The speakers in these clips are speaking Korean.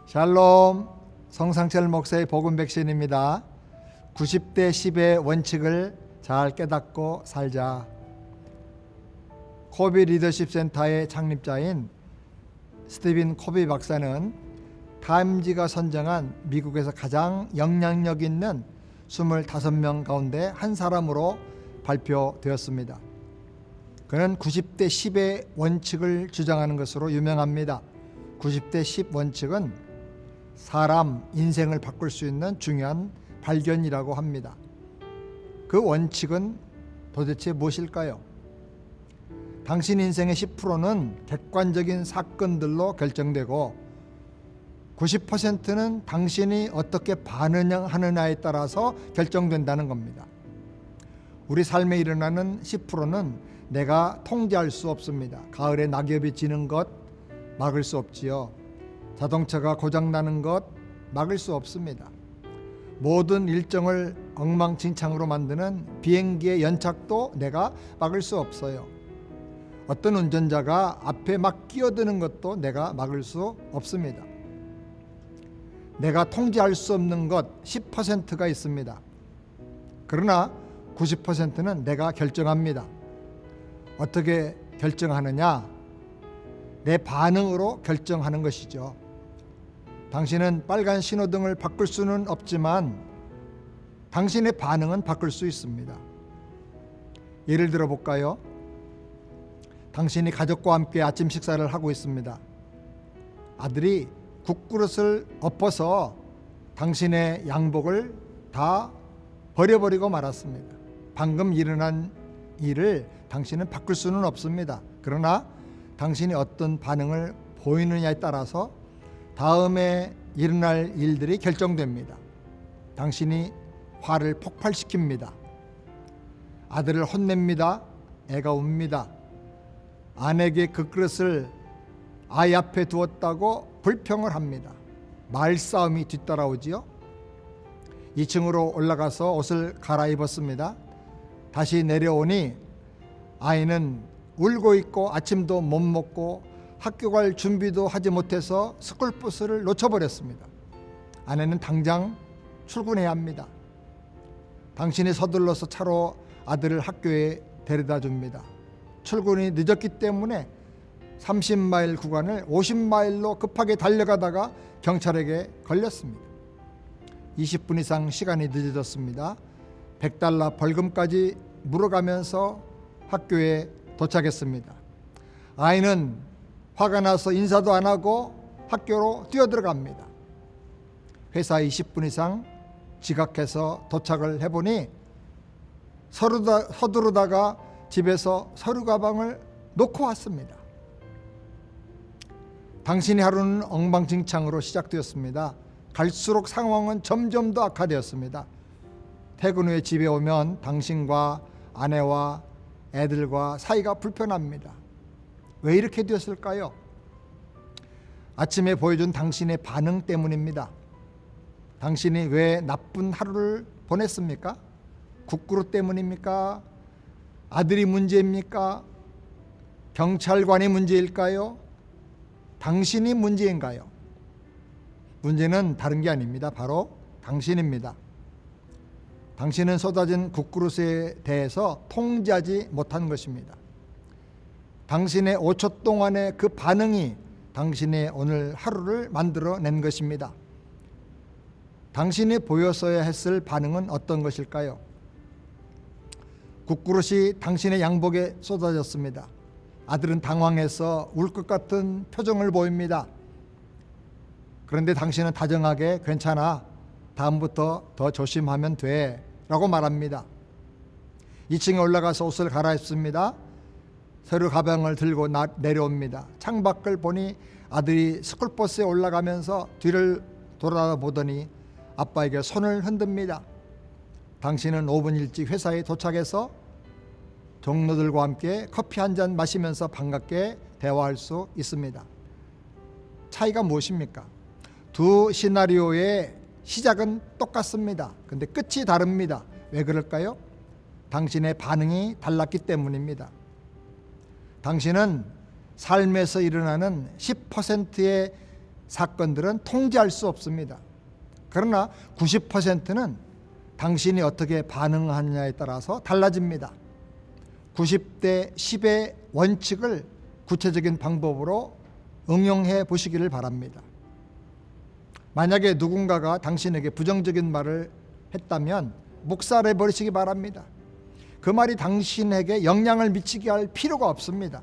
샬롬, 성상철 목사의 복음 백신입니다. 90대 10의 원칙을 잘 깨닫고 살자. 코비 리더십 센터의 창립자인 스티븐 코비 박사는 타임지가 선정한 미국에서 가장 영향력 있는 25명 가운데 한 사람으로 발표되었습니다. 그는 90대 10의 원칙을 주장하는 것으로 유명합니다. 90대 10 원칙은 사람 인생을 바꿀 수 있는 중요한 발견이라고 합니다. 그 원칙은 도대체 무엇일까요? 당신 인생의 10%는 객관적인 사건들로 결정되고 90%는 당신이 어떻게 반응하느냐에 따라서 결정된다는 겁니다. 우리 삶에 일어나는 10%는 내가 통제할 수 없습니다. 가을에 낙엽이 지는 것 막을 수 없지요. 자동차가 고장나는 것 막을 수 없습니다. 모든 일정을 엉망진창으로 만드는 비행기의 연착도 내가 막을 수 없어요. 어떤 운전자가 앞에 막 끼어드는 것도 내가 막을 수 없습니다. 내가 통제할 수 없는 것 10%가 있습니다. 그러나 90%는 내가 결정합니다. 어떻게 결정하느냐? 내 반응으로 결정하는 것이죠. 당신은 빨간 신호등을 바꿀 수는 없지만 당신의 반응은 바꿀 수 있습니다. 예를 들어 볼까요? 당신이 가족과 함께 아침 식사를 하고 있습니다. 아들이 국그릇을 엎어서 당신의 양복을 다 버려버리고 말았습니다. 방금 일어난 일을 당신은 바꿀 수는 없습니다. 그러나 당신이 어떤 반응을 보이느냐에 따라서 다음에 일어날 일들이 결정됩니다. 당신이 화를 폭발시킵니다. 아들을 혼냅니다. 애가 웁니다. 아내에게 그 그릇을 아이 앞에 두었다고 불평을 합니다. 말싸움이 뒤따라오지요. 2층으로 올라가서 옷을 갈아입었습니다. 다시 내려오니 아이는 울고 있고 아침도 못 먹고 학교 갈 준비도 하지 못해서 스쿨버스를 놓쳐버렸습니다. 아내는 당장 출근해야 합니다. 당신이 서둘러서 차로 아들을 학교에 데려다 줍니다. 출근이 늦었기 때문에 30마일 구간을 50마일로 급하게 달려가다가 경찰에게 걸렸습니다. 20분 이상 시간이 늦어졌습니다. $100 벌금까지 물어가면서 학교에 도착했습니다. 아이는 화가 나서 인사도 안 하고 학교로 뛰어들어갑니다. 회사에 20분 이상 지각해서 도착을 해보니 서두르다가 집에서 서류 가방을 놓고 왔습니다. 당신의 하루는 엉망진창으로 시작되었습니다. 갈수록 상황은 점점 더 악화되었습니다. 퇴근 후에 집에 오면 당신과 아내와 애들과 사이가 불편합니다. 왜 이렇게 되었을까요? 아침에 보여준 당신의 반응 때문입니다. 당신이 왜 나쁜 하루를 보냈습니까? 국그릇 때문입니까? 아들이 문제입니까? 경찰관이 문제일까요? 당신이 문제인가요? 문제는 다른 게 아닙니다. 바로 당신입니다. 당신은 쏟아진 국그릇에 대해서 통제하지 못한 것입니다. 당신의 5초 동안의 그 반응이 당신의 오늘 하루를 만들어낸 것입니다. 당신이 보였어야 했을 반응은 어떤 것일까요? 국그릇이 당신의 양복에 쏟아졌습니다. 아들은 당황해서 울 것 같은 표정을 보입니다. 그런데 당신은 다정하게 괜찮아, 다음부터 더 조심하면 돼 라고 말합니다. 2층에 올라가서 옷을 갈아입습니다. 서류 가방을 들고 내려옵니다. 창밖을 보니 아들이 스쿨버스에 올라가면서 뒤를 돌아보더니 아빠에게 손을 흔듭니다. 당신은 5분 일찍 회사에 도착해서 동료들과 함께 커피 한 잔 마시면서 반갑게 대화할 수 있습니다. 차이가 무엇입니까? 두 시나리오의 시작은 똑같습니다. 근데 끝이 다릅니다. 왜 그럴까요? 당신의 반응이 달랐기 때문입니다. 당신은 삶에서 일어나는 10%의 사건들은 통제할 수 없습니다. 그러나 90%는 당신이 어떻게 반응하느냐에 따라서 달라집니다. 90대 10의 원칙을 구체적인 방법으로 응용해 보시기를 바랍니다. 만약에 누군가가 당신에게 부정적인 말을 했다면 묵살해 버리시기 바랍니다. 그 말이 당신에게 영향을 미치게 할 필요가 없습니다.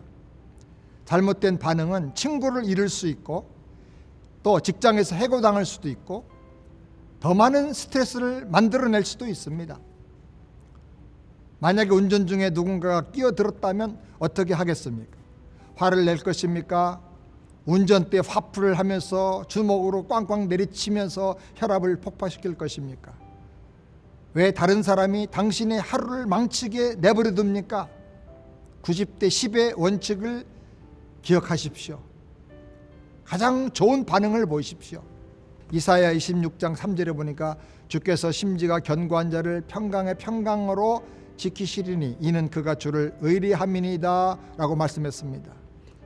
잘못된 반응은 친구를 잃을 수 있고 또 직장에서 해고당할 수도 있고 더 많은 스트레스를 만들어낼 수도 있습니다. 만약에 운전 중에 누군가가 끼어들었다면 어떻게 하겠습니까? 화를 낼 것입니까? 운전대 화풀을 하면서 주먹으로 꽝꽝 내리치면서 혈압을 폭파시킬 것입니까? 왜 다른 사람이 당신의 하루를 망치게 내버려 둡니까? 90대 10의 원칙을 기억하십시오. 가장 좋은 반응을 보십시오. 이사야 26장 3절에 보니까 주께서 심지가 견고한 자를 평강의 평강으로 지키시리니 이는 그가 주를 의리함이니이다 라고 말씀했습니다.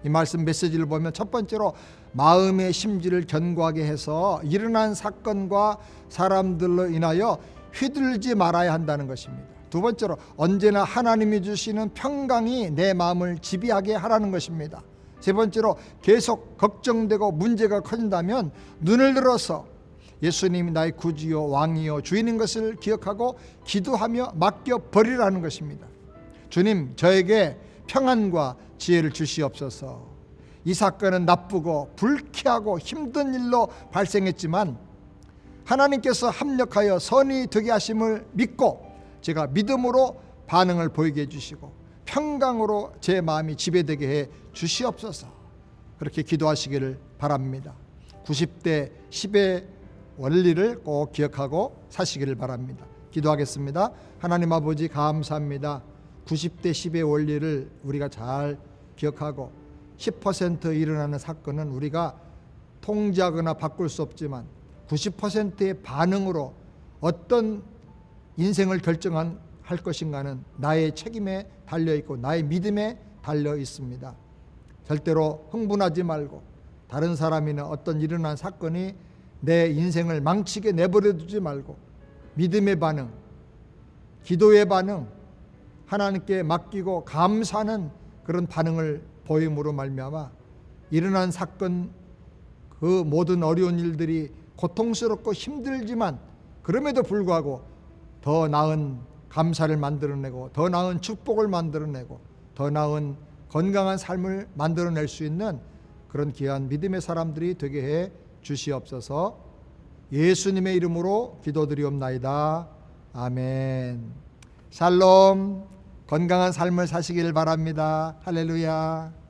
이 말씀 메시지를 보면 첫 번째로 마음의 심지를 견고하게 해서 일어난 사건과 사람들로 인하여 휘둘리지 말아야 한다는 것입니다. 두 번째로 언제나 하나님이 주시는 평강이 내 마음을 지배하게 하라는 것입니다. 세 번째로 계속 걱정되고 문제가 커진다면 눈을 들어서 예수님이 나의 구주요 왕이요 주인인 것을 기억하고 기도하며 맡겨버리라는 것입니다. 주님, 저에게 평안과 지혜를 주시옵소서. 이 사건은 나쁘고 불쾌하고 힘든 일로 발생했지만 하나님께서 합력하여 선이 되게 하심을 믿고 제가 믿음으로 반응을 보이게 해주시고 평강으로 제 마음이 지배되게 해 주시옵소서. 그렇게 기도하시기를 바랍니다. 90대 10의 원리를 꼭 기억하고 사시기를 바랍니다. 기도하겠습니다. 하나님 아버지 감사합니다. 90대 10의 원리를 우리가 잘 기억하고 10% 일어나는 사건은 우리가 통제하거나 바꿀 수 없지만 90%의 반응으로 어떤 인생을 결정할 것인가는 나의 책임에 달려있고 나의 믿음에 달려 있습니다. 절대로 흥분하지 말고 다른 사람이나 어떤 일어난 사건이 내 인생을 망치게 내버려 두지 말고 믿음의 반응, 기도의 반응, 하나님께 맡기고 감사하는 그런 반응을 보임으로 말미암아 일어난 사건 그 모든 어려운 일들이 고통스럽고 힘들지만 그럼에도 불구하고 더 나은 감사를 만들어내고 더 나은 축복을 만들어내고 더 나은 건강한 삶을 만들어낼 수 있는 그런 귀한 믿음의 사람들이 되게 해 주시옵소서. 예수님의 이름으로 기도드리옵나이다. 아멘. 샬롬. 건강한 삶을 사시길 바랍니다. 할렐루야.